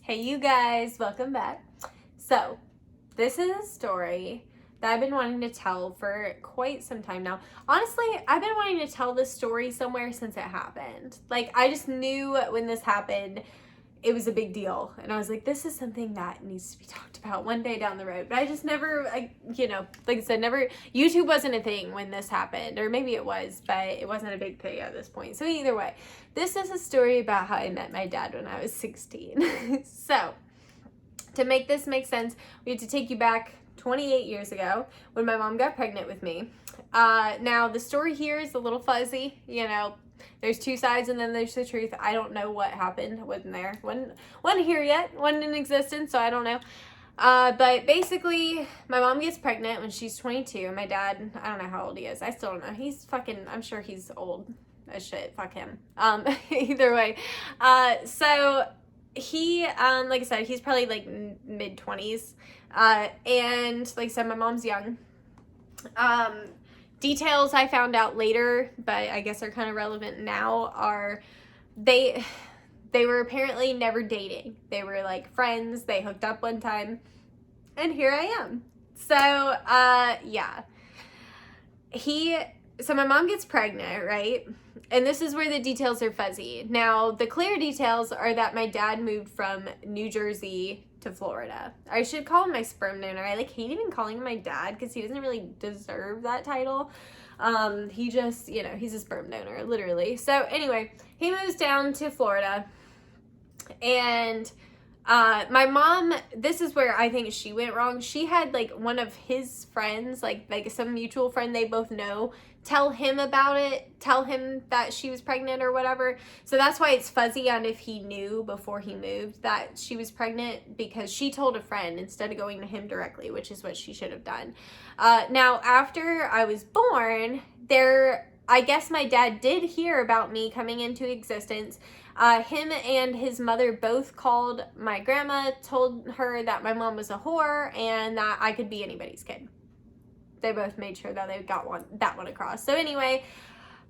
Hey you guys, welcome back. So, this is a story that I've been wanting to tell for quite some time now. Honestly, I've been wanting to tell this story somewhere since it happened. Like, I just knew when this happened, it was a big deal. And I was like, this is something that needs to be talked about one day down the road. But I just never, like I said, YouTube wasn't a thing when this happened. Or maybe it was, but it wasn't a big thing at this point. So either way, this is a story about how I met my dad when I was 16. So, to make this make sense, we have to take you back 28 years ago when my mom got pregnant with me. Now, the story here is a little fuzzy, there's two sides and then there's the truth. I don't know what happened. Wasn't there. Wasn't here yet. Wasn't in existence, so I don't know. But basically, my mom gets pregnant when she's 22. My dad, I don't know how old he is. I still don't know. He's fucking, I'm sure he's old as shit. Fuck him. Either way. So he, like I said, he's probably like mid-20s. And like I said, my mom's young. Details I found out later, but I guess are kind of relevant now, are they were apparently never dating. They were like friends. They hooked up one time, and here I am. So, yeah. So my mom gets pregnant, right? And this is where the details are fuzzy. Now, the clear details are that my dad moved from New Jersey to Florida. I should call him my sperm donor. I hate even calling him my dad because he doesn't really deserve that title. He just, he's a sperm donor, literally. So anyway, he moves down to Florida, and my mom, this is where I think she went wrong. She had like one of his friends, like some mutual friend they both know, tell him about it, tell him that she was pregnant or whatever. So that's why it's fuzzy on if he knew before he moved that she was pregnant, because she told a friend instead of going to him directly, which is what she should have done. Now, after I was born, I guess my dad did hear about me coming into existence. Him and his mother both called my grandma, told her that my mom was a whore and that I could be anybody's kid. They both made sure that they got that one across. So anyway,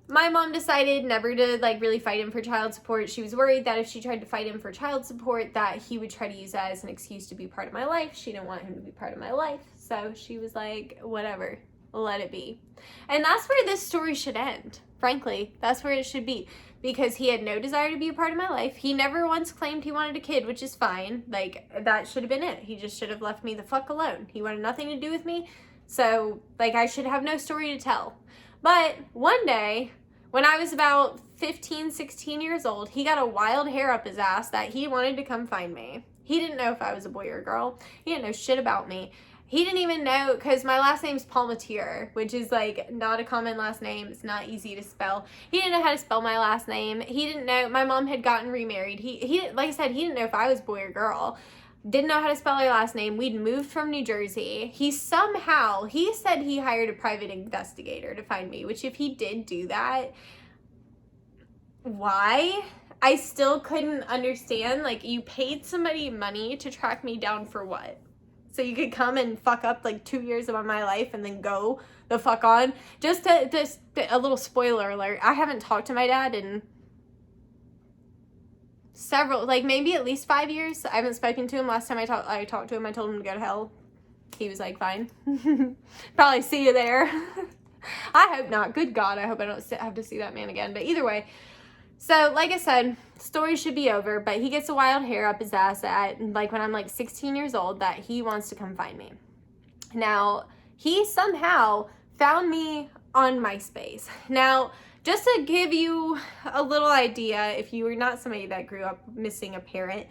my mom decided never to really fight him for child support. She was worried that if she tried to fight him for child support, that he would try to use that as an excuse to be part of my life. She didn't want him to be part of my life. So she was like, whatever, let it be. And that's where this story should end. Frankly, that's where it should be, because he had no desire to be a part of my life. He never once claimed he wanted a kid, which is fine. That should have been it. He just should have left me the fuck alone. He wanted nothing to do with me. So, I should have no story to tell. But one day, when I was about 15, 16 years old, he got a wild hair up his ass that he wanted to come find me. He didn't know if I was a boy or a girl. He didn't know shit about me. He didn't even know, because my last name's Palmatier, which is not a common last name. It's not easy to spell. He didn't know how to spell my last name. He didn't know my mom had gotten remarried. He like I said, he didn't know if I was boy or girl. Didn't know how to spell our last name. We'd moved from New Jersey. He said he hired a private investigator to find me, which if he did do that, why? I still couldn't understand. You paid somebody money to track me down for what? So you could come and fuck up 2 years of my life and then go the fuck on? Just a little spoiler alert. I haven't talked to my dad in several, maybe at least 5 years. I haven't spoken to him. Last time I talked to him, I told him to go to hell. He was like, fine. Probably see you there. I hope not. Good God, I hope I don't have to see that man again. But either way, so like I said, story should be over, but he gets a wild hair up his ass at when I'm 16 years old that he wants to come find me. Now, he somehow found me on MySpace. Now, just to give you a little idea, if you were not somebody that grew up missing a parent,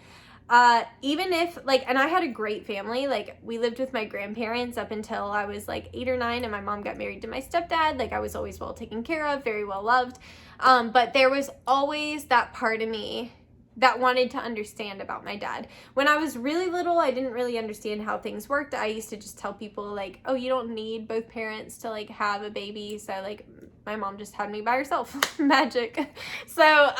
even if, and I had a great family, we lived with my grandparents up until I was 8 or 9, and my mom got married to my stepdad. I was always well taken care of, very well loved, but there was always that part of me that wanted to understand about my dad. When I was really little, I didn't really understand how things worked. I used to just tell people oh, you don't need both parents to have a baby. So my mom just had me by herself. Magic. So,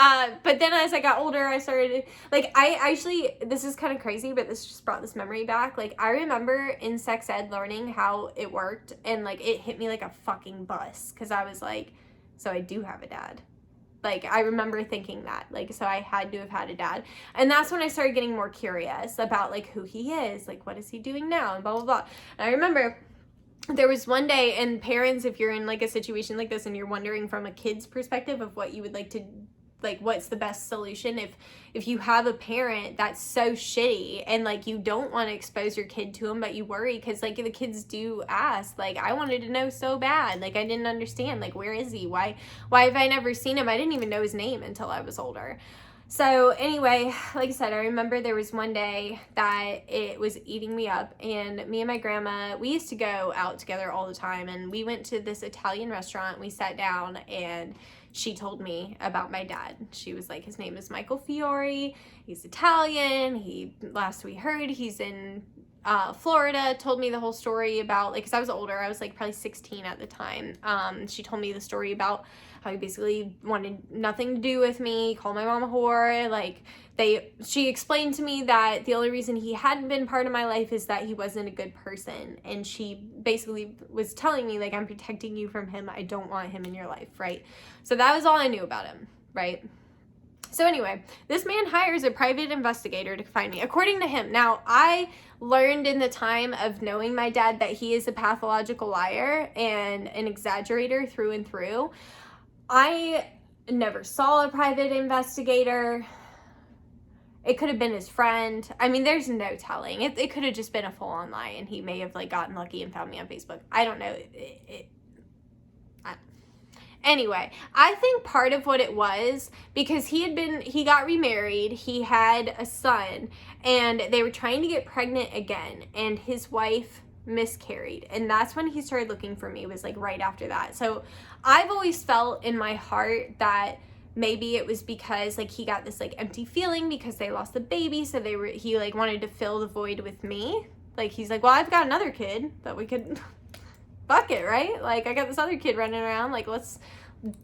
but then as I got older, I started I actually, this is kind of crazy, but this just brought this memory back. I remember in sex ed learning how it worked, and it hit me like a fucking bus. 'Cause I was so I do have a dad. Like, I remember thinking that, like, so I had to have had a dad. And that's when I started getting more curious about, like, who he is, like, what is he doing now, and blah, blah, blah. And I remember there was one day, and parents, if you're in, like, a situation like this and you're wondering from a kid's perspective of what you would like to, like, what's the best solution, if you have a parent that's so shitty and, like, you don't want to expose your kid to them, but you worry because, like, the kids do ask, like, I wanted to know so bad, like, I didn't understand, like, where is he, why have I never seen him? I didn't even know his name until I was older. So anyway, like I said, I remember there was one day that it was eating me up, and me and my grandma, we used to go out together all the time, and we went to this Italian restaurant. We sat down, and she told me about my dad. She was like, his name is Michael Fiore. He's Italian. Last we heard, he's in Florida. Told me the whole story about, like, because I was older. I was like probably 16 at the time. She told me the story about how he basically wanted nothing to do with me, called my mom a whore. Like, she explained to me that the only reason he hadn't been part of my life is that he wasn't a good person. And she basically was telling me, like, I'm protecting you from him. I don't want him in your life, right? So that was all I knew about him, right? So anyway, this man hires a private investigator to find me, according to him. Now, I learned in the time of knowing my dad that he is a pathological liar and an exaggerator through and through. I never saw a private investigator. It could have been his friend. I mean, there's no telling. It could have just been a full-on lie, and he may have, like, gotten lucky and found me on Facebook. I don't know. Anyway, I think part of what it was, because he got remarried, he had a son, and they were trying to get pregnant again, and his wife miscarried, and that's when he started looking for me. It was, like, right after that. So I've always felt in my heart that maybe it was because, like, he got this, like, empty feeling because they lost the baby, so he, like, wanted to fill the void with me. Like, he's like, well, I've got another kid that we could fuck it, right? Like, I got this other kid running around, like, let's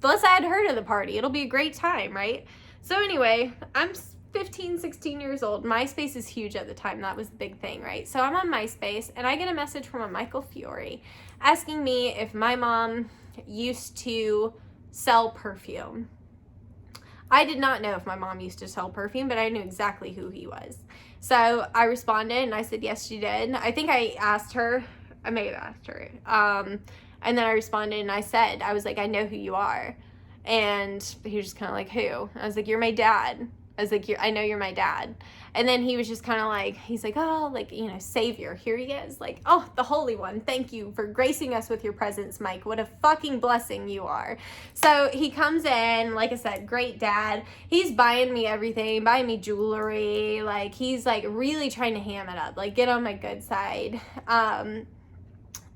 add her to the party. It'll be a great time, right? So anyway, I'm 15, 16 years old. MySpace is huge at the time. That was the big thing, right? So I'm on MySpace, and I get a message from a Michael Fiore asking me if my mom used to sell perfume. I did not know if my mom used to sell perfume, but I knew exactly who he was. So I responded, and I said, yes, she did. I think I asked her. I may have asked her. And then I responded, and I was like, I know who you are. And he was just kind of like, who? I was like, you're my dad. I was like, I know you're my dad. And then he was just kind of like, he's like, oh, like, you know, Savior, here he is. Like, oh, the Holy One, thank you for gracing us with your presence, Mike. What a fucking blessing you are. So he comes in, like I said, great dad. He's buying me everything, buying me jewelry. Like, he's, like, really trying to ham it up, like, get on my good side.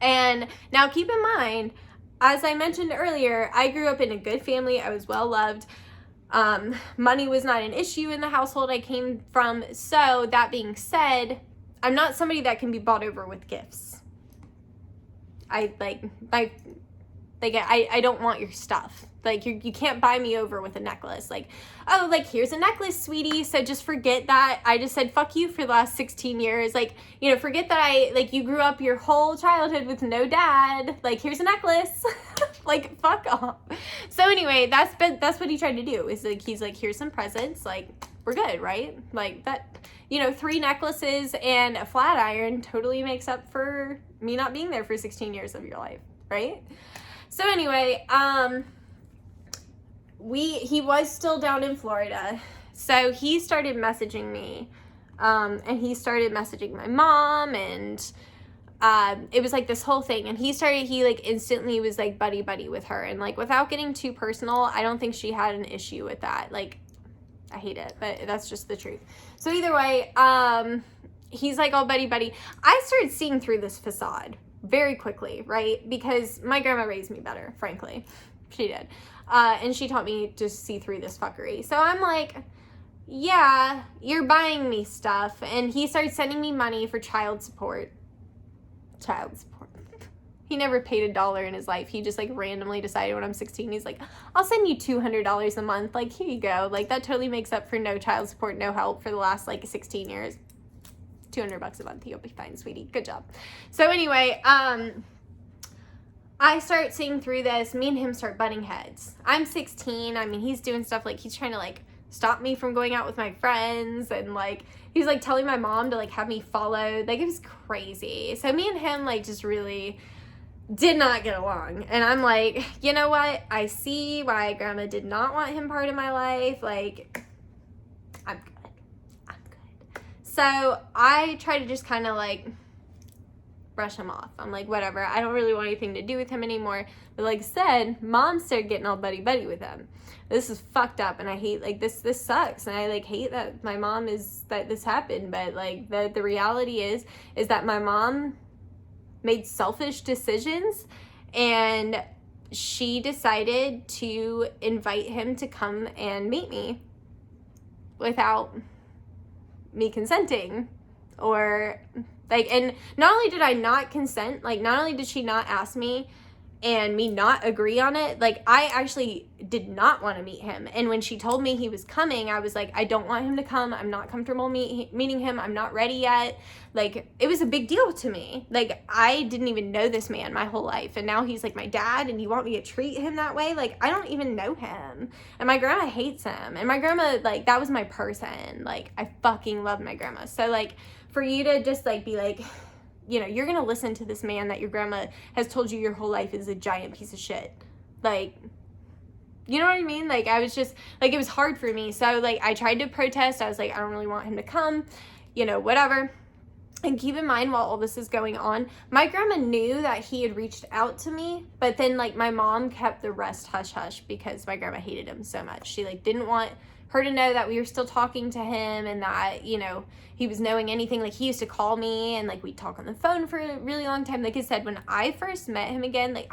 And now keep in mind, as I mentioned earlier, I grew up in a good family. I was well loved. Money was not an issue in the household I came from. So that being said, I'm not somebody that can be bought over with gifts. I don't want your stuff. Like, you can't buy me over with a necklace. Like, oh, like, here's a necklace, sweetie. So just forget that I just said fuck you for the last 16 years. Like, you know, forget that you grew up your whole childhood with no dad. Like, here's a necklace. Like, fuck off. So anyway, that's what he tried to do. Is like, he's like, here's some presents. Like, we're good, right? Like, that, you know, 3 necklaces and a flat iron totally makes up for me not being there for 16 years of your life, right? So anyway, he was still down in Florida, so he started messaging me, and he started messaging my mom, and it was like this whole thing, and he like instantly was like buddy with her, and like without getting too personal, I don't think she had an issue with that. Like, I hate it, but that's just the truth. So either way, he's like all buddy. I started seeing through this facade very quickly, right? Because my grandma raised me better, frankly. She did. And she taught me to see through this fuckery. So I'm like, yeah, you're buying me stuff. And he started sending me money for child support. He never paid $1 in his life. He just like randomly decided when I'm 16, he's like, I'll send you $200 a month. Like, here you go. Like, that totally makes up for no child support, no help for the last like 16 years. $200 a month. You'll be fine, sweetie. Good job. So anyway, I start seeing through this. Me and him start butting heads. I'm 16. I mean, he's doing stuff like he's trying to like stop me from going out with my friends, and like he's like telling my mom to like have me followed. Like, it was crazy. So me and him like just really did not get along. And I'm like, you know what? I see why grandma did not want him part of my life. Like, I'm good. I'm good. So I try to just kind of like brush him off. I'm like, whatever. I don't really want anything to do with him anymore. But like I said, mom started getting all buddy-buddy with him. This is fucked up, and I hate, like, this sucks, and I like hate that my mom is, that this happened. But like the reality is that my mom made selfish decisions, and she decided to invite him to come and meet me without me consenting. Or like, and not only did I not consent, like not only did she not ask me and me not agree on it, like I actually did not want to meet him. And when she told me he was coming, I was like, I don't want him to come. I'm not comfortable meeting him. I'm not ready yet. Like, it was a big deal to me. Like, I didn't even know this man my whole life, and now he's like my dad, and you want me to treat him that way? Like, I don't even know him, and my grandma hates him, and my grandma, like, that was my person. Like, I fucking love my grandma. So like, for you to just like be like, you know, you're gonna listen to this man that your grandma has told you your whole life is a giant piece of shit. Like, you know what I mean? Like, I was just, like, it was hard for me. So, like, I tried to protest. I was like, I don't really want him to come, you know, whatever. And keep in mind, while all this is going on, my grandma knew that he had reached out to me, but then, like, my mom kept the rest hush-hush because my grandma hated him so much. She, like, didn't want her to know that we were still talking to him, and that, you know, he was knowing anything. Like, he used to call me, and like we'd talk on the phone for a really long time. Like I said, when I first met him again, like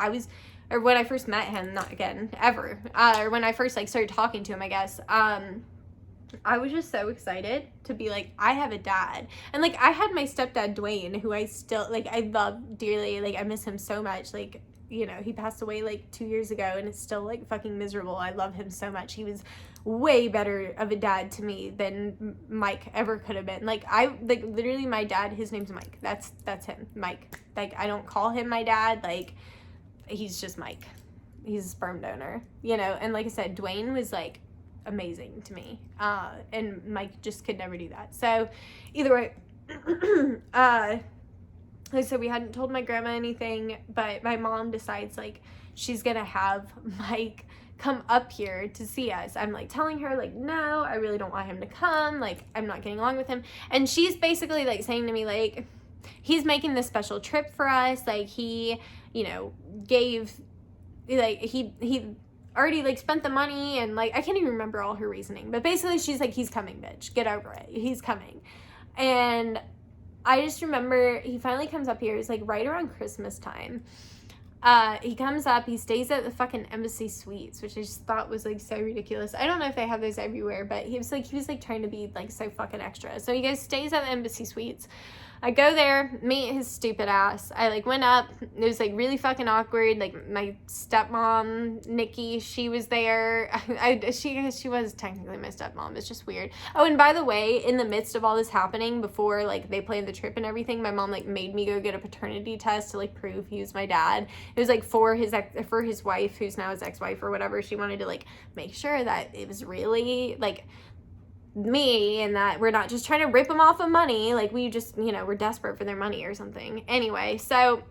when I first met him, not again, ever, or when I first like started talking to him, I guess, I was just so excited to be like, I have a dad. And like, I had my stepdad Dwayne, who I still like, I love dearly. Like, I miss him so much. Like, you know, he passed away like 2 years ago, and it's still like fucking miserable. I love him so much. He was way better of a dad to me than Mike ever could have been. Like, I like literally, my dad, his name's Mike. That's him, Mike. Like, I don't call him my dad. Like, he's just Mike. He's a sperm donor, you know. And like I said, Dwayne was like amazing to me, and Mike just could never do that. So either way, like I said, we hadn't told my grandma anything, but my mom decides like she's gonna have Mike come up here to see us. I'm like telling her like, no, I really don't want him to come. Like, I'm not getting along with him. And she's basically like saying to me like, he's making this special trip for us. Like, he, you know, gave, like, he already like spent the money, and like, I can't even remember all her reasoning, but basically she's like, he's coming, bitch, get over it, he's coming. And I just remember he finally comes up here. It's like right around Christmas time. He comes up, he stays at the fucking Embassy Suites, which I just thought was like so ridiculous. I don't know if they have those everywhere, but he was like trying to be like so fucking extra. So he goes, stays at the Embassy Suites. I go there, meet his stupid ass. I like went up. It was like really fucking awkward. Like, my stepmom, Nikki, she was there. She was technically my stepmom. It's just weird. Oh, and by the way, in the midst of all this happening, before like they planned the trip and everything, my mom like made me go get a paternity test to like prove he was my dad. It was like for his wife, who's now his ex-wife or whatever. She wanted to like make sure that it was really like me, and that we're not just trying to rip them off of money. Like, we just, you know, we're desperate for their money or something. Anyway, so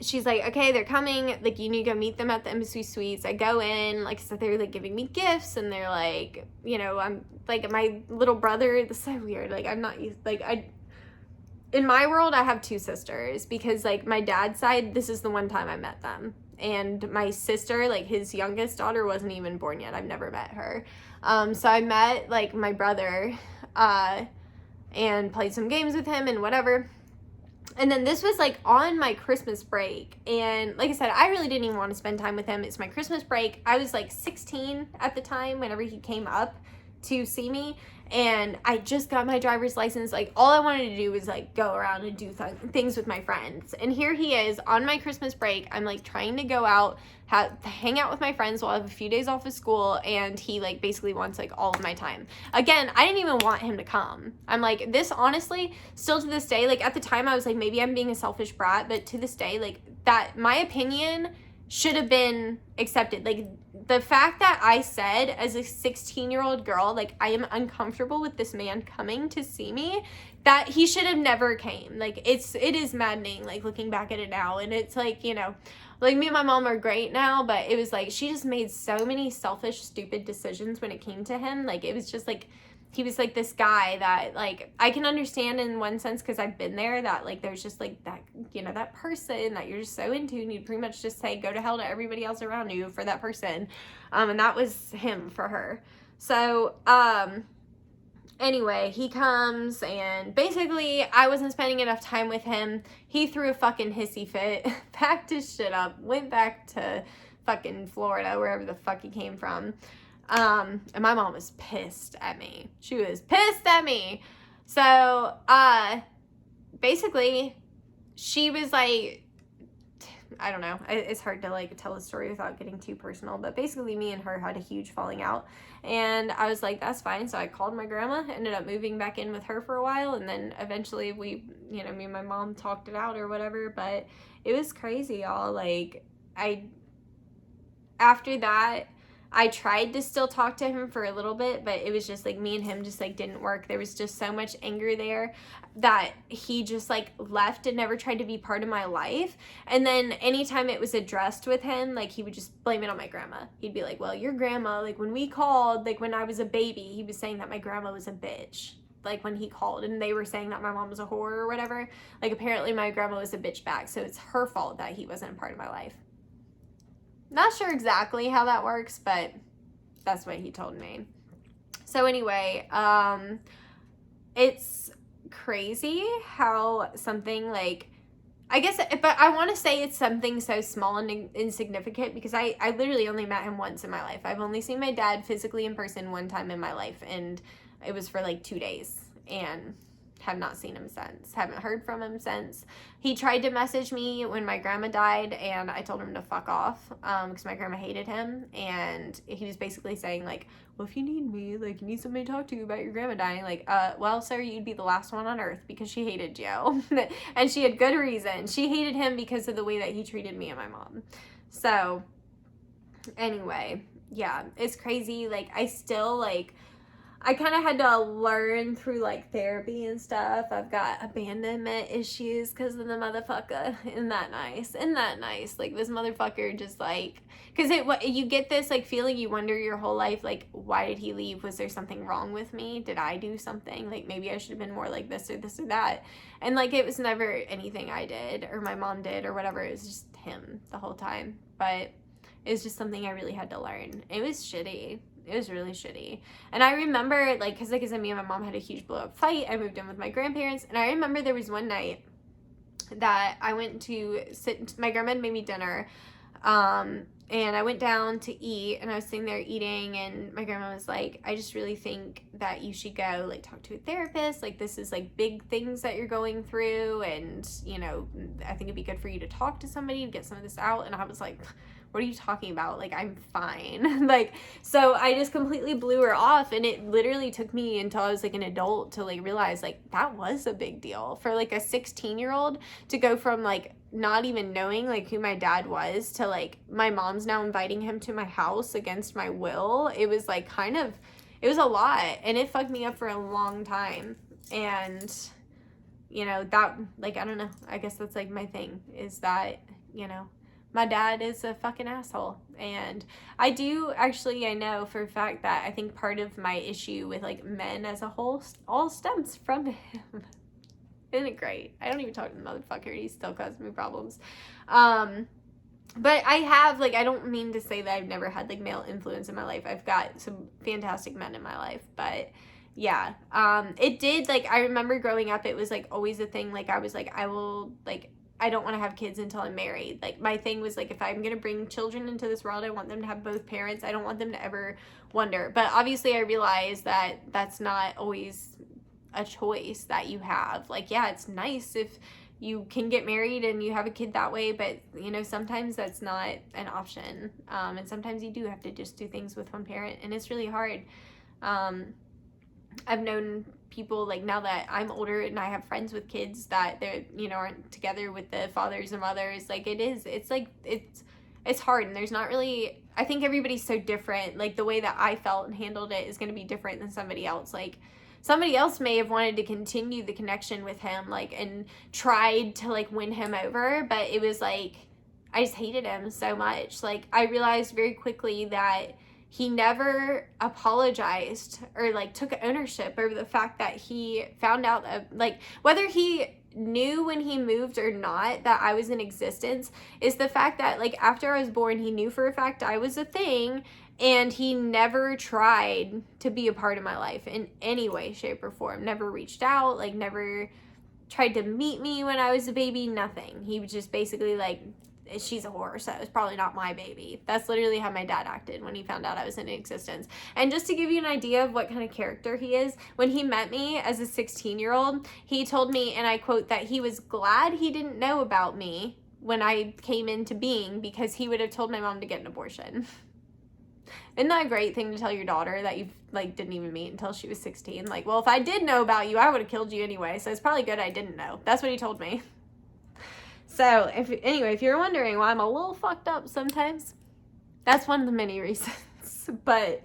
she's like, okay, they're coming, like, you need to go meet them at the Embassy Suites. I go in, like, so they're like giving me gifts, and they're like, you know, I'm like, my little brother, this is so weird, like, I'm not used, like, in my world, I have two sisters, because like my dad's side, this is the one time I met them. And my sister, like his youngest daughter, wasn't even born yet. I've never met her. So I met like my brother, and played some games with him and whatever. And then this was like on my Christmas break. And like I said, I really didn't even want to spend time with him. It's my Christmas break. I was like 16 at the time whenever he came up to see me, and I just got my driver's license. Like, all I wanted to do was like go around and do things with my friends. And here he is on my Christmas break. I'm like trying to go out, hang out with my friends while I have a few days off of school, and he like basically wants like all of my time. Again, I didn't even want him to come. I'm like, this honestly, still to this day, like at the time I was like, maybe I'm being a selfish brat, but to this day, like, that my opinion should have been accepted. Like, the fact that I said as a 16-year-old girl, like, I am uncomfortable with this man coming to see me, that he should have never came. Like, it is maddening, like, looking back at it now. And it's like, you know, like, me and my mom are great now, but it was like, she just made so many selfish, stupid decisions when it came to him. Like, it was just like, he was like this guy that, like, I can understand in one sense because I've been there, that like there's just like that, you know, that person that you're just so into, and you pretty much just say go to hell to everybody else around you for that person. And that was him for her. So anyway, he comes, and basically I wasn't spending enough time with him. He threw a fucking hissy fit, packed his shit up, went back to fucking Florida, wherever the fuck he came from. And my mom was pissed at me. She was pissed at me. So, basically, she was like, I don't know. It's hard to like tell a story without getting too personal, but basically me and her had a huge falling out, and I was like, that's fine. So I called my grandma, ended up moving back in with her for a while, and then eventually we, you know, me and my mom talked it out or whatever. But it was crazy, y'all. Like, after that, I tried to still talk to him for a little bit, but it was just like me and him just like didn't work. There was just so much anger there that he just like left and never tried to be part of my life. And then anytime it was addressed with him, like, he would just blame it on my grandma. He'd be like, well, your grandma, like, when we called, like, when I was a baby, he was saying that my grandma was a bitch. Like, when he called and they were saying that my mom was a whore or whatever, like, apparently my grandma was a bitch back. So it's her fault that he wasn't a part of my life. Not sure exactly how that works, but that's what he told me. So anyway, it's crazy how something like, I guess, but I want to say it's something so small and insignificant, because I literally only met him once in my life. I've only seen my dad physically in person one time in my life, and it was for like 2 days, and have not seen him since. Haven't heard from him since. He tried to message me when my grandma died, and I told him to fuck off, because my grandma hated him, and he was basically saying like, well, if you need me, like, you need somebody to talk to about your grandma dying, like, well, sir, you'd be the last one on earth, because she hated you. And she had good reason. She hated him because of the way that he treated me and my mom. So anyway, yeah, it's crazy. Like, I still, like, I kind of had to learn through, like, therapy and stuff. I've got abandonment issues because of the motherfucker. Isn't that nice? Isn't that nice? Like, this motherfucker just, like, because you get this, like, feeling, you wonder your whole life, like, why did he leave? Was there something wrong with me? Did I do something? Like, maybe I should have been more like this or that. And, like, it was never anything I did or my mom did or whatever. It was just him the whole time. But it was just something I really had to learn. It was shitty. It was really shitty. And I remember, like, because me and my mom had a huge blow-up fight. I moved in with my grandparents. And I remember there was one night that I went to sit. My grandma made me dinner. And I went down to eat. And I was sitting there eating. And my grandma was like, I just really think that you should go, like, talk to a therapist. Like, this is, like, big things that you're going through. And, you know, I think it'd be good for you to talk to somebody and get some of this out. And I was like, what are you talking about? Like, I'm fine. Like, so I just completely blew her off, and it literally took me until I was like an adult to like realize like that was a big deal for like a 16-year-old to go from like not even knowing like who my dad was to like my mom's now inviting him to my house against my will. It was like it was a lot, and it fucked me up for a long time. And you know, that, like, I don't know, I guess that's like my thing, is that, you know, my dad is a fucking asshole. And I know for a fact that I think part of my issue with like men as a whole all stems from him. Isn't it great? I don't even talk to the motherfucker. He still causes me problems. But I have, like, I don't mean to say that I've never had like male influence in my life. I've got some fantastic men in my life, but yeah, it did, like, I remember growing up, it was like always a thing. Like, I was like, I will, like, I don't want to have kids until I'm married. Like, my thing was, like, if I'm going to bring children into this world, I want them to have both parents. I don't want them to ever wonder. But obviously I realize that that's not always a choice that you have. Like, yeah, it's nice if you can get married and you have a kid that way, but, you know, sometimes that's not an option. And sometimes you do have to just do things with one parent, and it's really hard. I've known people, like, now that I'm older and I have friends with kids that they're, you know, aren't together with the fathers and mothers. Like, it's hard, and there's not really, I think everybody's so different. Like, the way that I felt and handled it is going to be different than somebody else. Like, somebody else may have wanted to continue the connection with him, like, and tried to, like, win him over, but it was like, I just hated him so much. Like, I realized very quickly that he never apologized or, like, took ownership over the fact that he found out that, like, whether he knew when he moved or not that I was in existence, is the fact that, like, after I was born, he knew for a fact I was a thing, and he never tried to be a part of my life in any way, shape, or form. Never reached out, like, never tried to meet me when I was a baby, nothing. He was just basically like, she's a whore, so it's probably not my baby. That's literally how my dad acted when he found out I was in existence. And just to give you an idea of what kind of character he is, when he met me as a 16-year-old, he told me, and I quote, that he was glad he didn't know about me when I came into being, because he would have told my mom to get an abortion. Isn't that a great thing to tell your daughter that you, like, didn't even meet until she was 16? Like, well, if I did know about you, I would have killed you anyway, so it's probably good I didn't know. That's what he told me. So, if you're wondering why I'm a little fucked up sometimes, that's one of the many reasons. But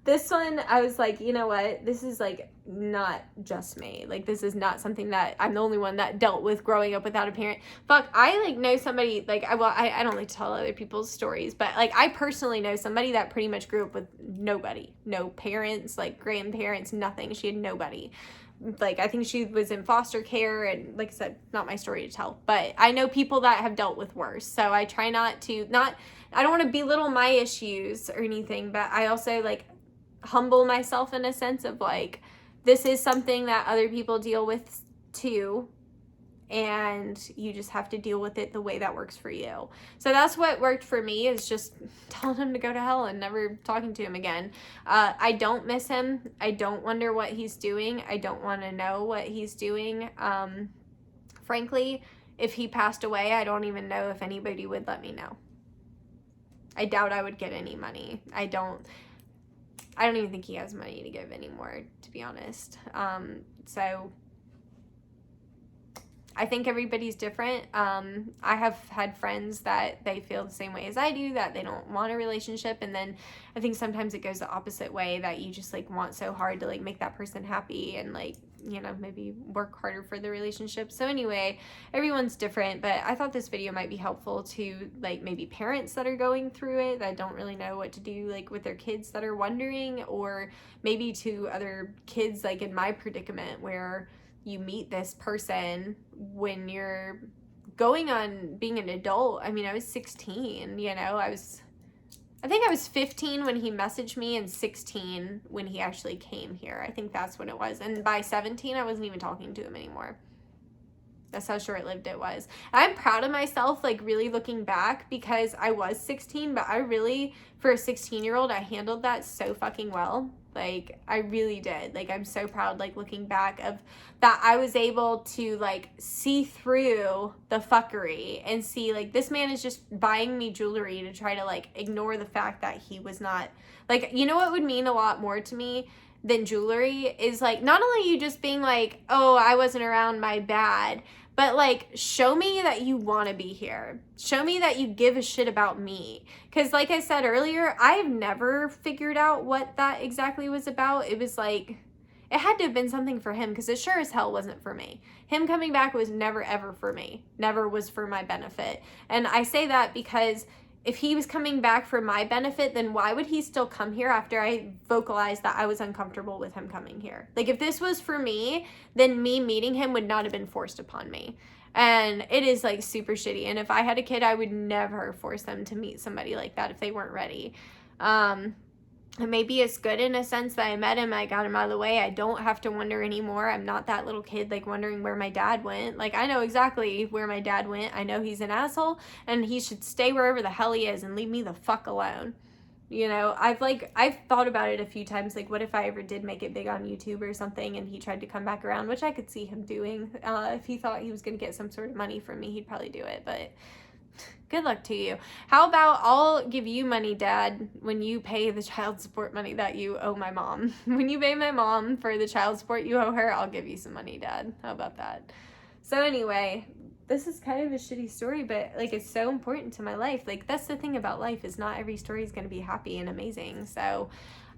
this one, I was like, you know what? This is, like, not just me. Like, this is not something that I'm the only one that dealt with growing up without a parent. Fuck, I, like, know somebody, like, I don't like to tell other people's stories, but, like, I personally know somebody that pretty much grew up with nobody. No parents, like, grandparents, nothing. She had nobody. Like, I think she was in foster care, and, like I said, not my story to tell, but I know people that have dealt with worse. So I try I don't want to belittle my issues or anything, but I also, like, humble myself in a sense of, like, this is something that other people deal with too, and you just have to deal with it the way that works for you. So that's what worked for me, is just telling him to go to hell and never talking to him again. I don't miss him. I don't wonder what he's doing. I don't want to know what he's doing. Frankly, if he passed away, I don't even know if anybody would let me know. I doubt I would get any money. I don't even think he has money to give anymore, to be honest. So I think everybody's different. I have had friends that they feel the same way as I do, that they don't want a relationship. And then I think sometimes it goes the opposite way, that you just, like, want so hard to, like, make that person happy and, like, you know, maybe work harder for the relationship. So anyway, everyone's different, but I thought this video might be helpful to, like, maybe parents that are going through it, that don't really know what to do, like, with their kids that are wondering, or maybe to other kids, like, in my predicament, where you meet this person when you're going on being an adult. I mean, I was 16, you know, I think I was 15 when he messaged me, and 16 when he actually came here. I think that's when it was. And by 17, I wasn't even talking to him anymore. That's how short-lived it was. I'm proud of myself, like, really looking back, because I was 16, but I really, for a 16-year-old, I handled that so fucking well. Like, I really did. Like, I'm so proud, like, looking back, of that I was able to, like, see through the fuckery and see, like, this man is just buying me jewelry to try to, like, ignore the fact that he was not, like, you know what would mean a lot more to me than jewelry is, like, not only you just being like, oh, I wasn't around, my bad, but, like, show me that you want to be here. Show me that you give a shit about me. Because, like I said earlier, I've never figured out what that exactly was about. It was like, it had to have been something for him, because it sure as hell wasn't for me. Him coming back was never, ever for me. Never was for my benefit. And I say that because if he was coming back for my benefit, then why would he still come here after I vocalized that I was uncomfortable with him coming here? Like, if this was for me, then me meeting him would not have been forced upon me. And it is, like, super shitty. And if I had a kid, I would never force them to meet somebody like that if they weren't ready. And maybe it's good in a sense that I met him, I got him out of the way. I don't have to wonder anymore. I'm not that little kid like wondering where my dad went. Like, I know exactly where my dad went. I know he's an asshole and he should stay wherever the hell he is and leave me the fuck alone. You know, I've thought about it a few times, like what if I ever did make it big on YouTube or something and he tried to come back around, which I could see him doing. If he thought he was going to get some sort of money from me, he'd probably do it, but good luck to you. How about I'll give you money, Dad, when you pay the child support money that you owe my mom. When you pay my mom for the child support you owe her, I'll give you some money, Dad. How about that? So anyway, this is kind of a shitty story, but like it's so important to my life. Like that's the thing about life, is not every story is going to be happy and amazing. So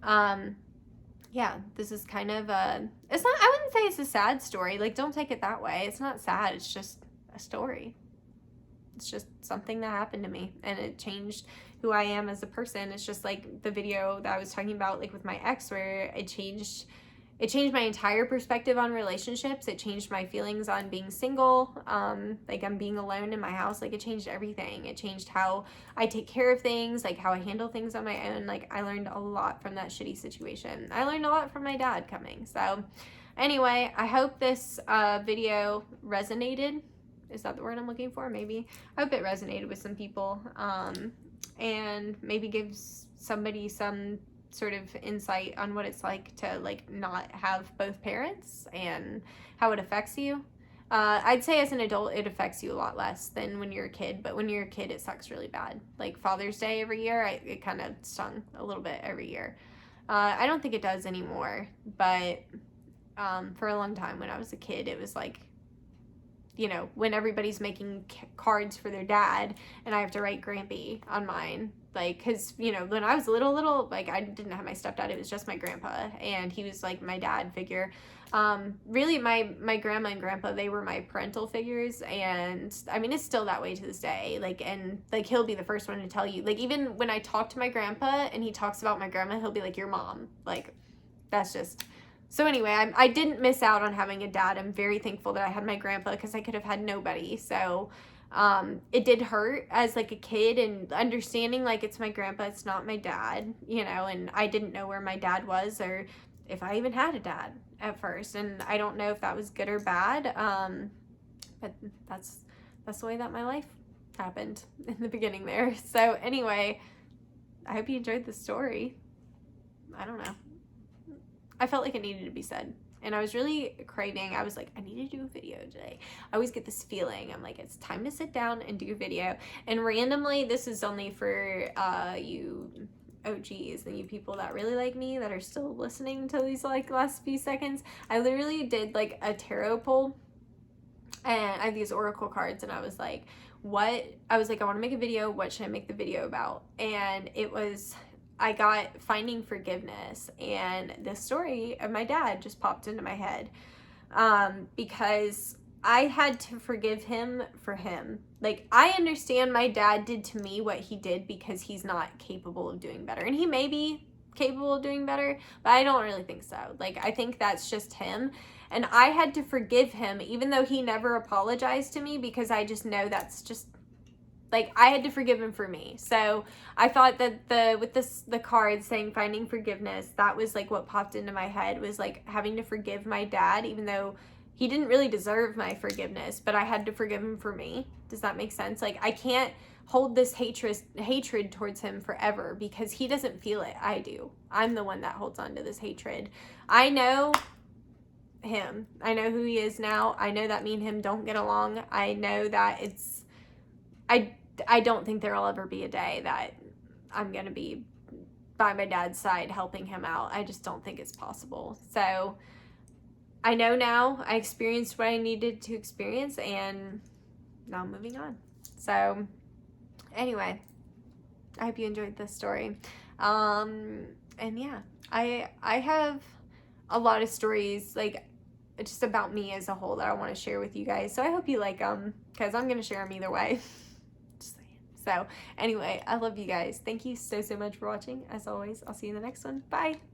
yeah, this is kind of it's not, I wouldn't say it's a sad story. Like don't take it that way. It's not sad. It's just a story. It's just something that happened to me and it changed who I am as a person. It's just like the video that I was talking about, like with my ex, where it changed my entire perspective on relationships. It changed my feelings on being single. Like I'm being alone in my house. Like it changed everything. It changed how I take care of things, like how I handle things on my own. Like I learned a lot from that shitty situation. I learned a lot from my dad coming. So anyway, I hope this video resonated. Is that the word I'm looking for? Maybe. I hope it resonated with some people, and maybe gives somebody some sort of insight on what it's like to like not have both parents and how it affects you. I'd say as an adult it affects you a lot less than when you're a kid, but when you're a kid it sucks really bad. Like Father's Day every year, it kind of stung a little bit every year. I don't think it does anymore, but for a long time when I was a kid it was like, you know, when everybody's making cards for their dad and I have to write Grampy on mine, like, because, you know, when I was little, like, I didn't have my stepdad, it was just my grandpa, and he was, like, my dad figure. Really, my grandma and grandpa, they were my parental figures, and, I mean, it's still that way to this day, like, and, like, he'll be the first one to tell you, like, even when I talk to my grandpa and he talks about my grandma, he'll be like, your mom, like, that's just... So anyway, I didn't miss out on having a dad. I'm very thankful that I had my grandpa because I could have had nobody. So it did hurt as like a kid, and understanding like it's my grandpa, it's not my dad, you know, and I didn't know where my dad was or if I even had a dad at first. And I don't know if that was good or bad, but that's the way that my life happened in the beginning there. So anyway, I hope you enjoyed the story. I don't know. I felt like it needed to be said, and I was really craving. I was like, I need to do a video today. I always get this feeling. I'm like, it's time to sit down and do a video. And randomly, this is only for you OGs and you people that really like me that are still listening to these like last few seconds. I literally did like a tarot pull, and I have these oracle cards, and I was like, I want to make a video. What should I make the video about? And it was... I got finding forgiveness, and the story of my dad just popped into my head, because I had to forgive him for him. Like, I understand my dad did to me what he did because he's not capable of doing better, and he may be capable of doing better, but I don't really think so. Like, I think that's just him, and I had to forgive him even though he never apologized to me, because I just know that's just... Like, I had to forgive him for me. So I thought that the card saying finding forgiveness, that was like what popped into my head, was like having to forgive my dad, even though he didn't really deserve my forgiveness, but I had to forgive him for me. Does that make sense? Like, I can't hold this hatred towards him forever because he doesn't feel it. I do. I'm the one that holds on to this hatred. I know him. I know who he is now. I know that me and him don't get along. I know that it's... I don't think there'll ever be a day that I'm going to be by my dad's side helping him out. I just don't think it's possible. So I know now. I experienced what I needed to experience, and now I'm moving on. So anyway, I hope you enjoyed this story. And yeah, I have a lot of stories like just about me as a whole that I want to share with you guys. So I hope you like them, because I'm going to share them either way. So anyway, I love you guys. Thank you so much for watching. As always, I'll see you in the next one. Bye.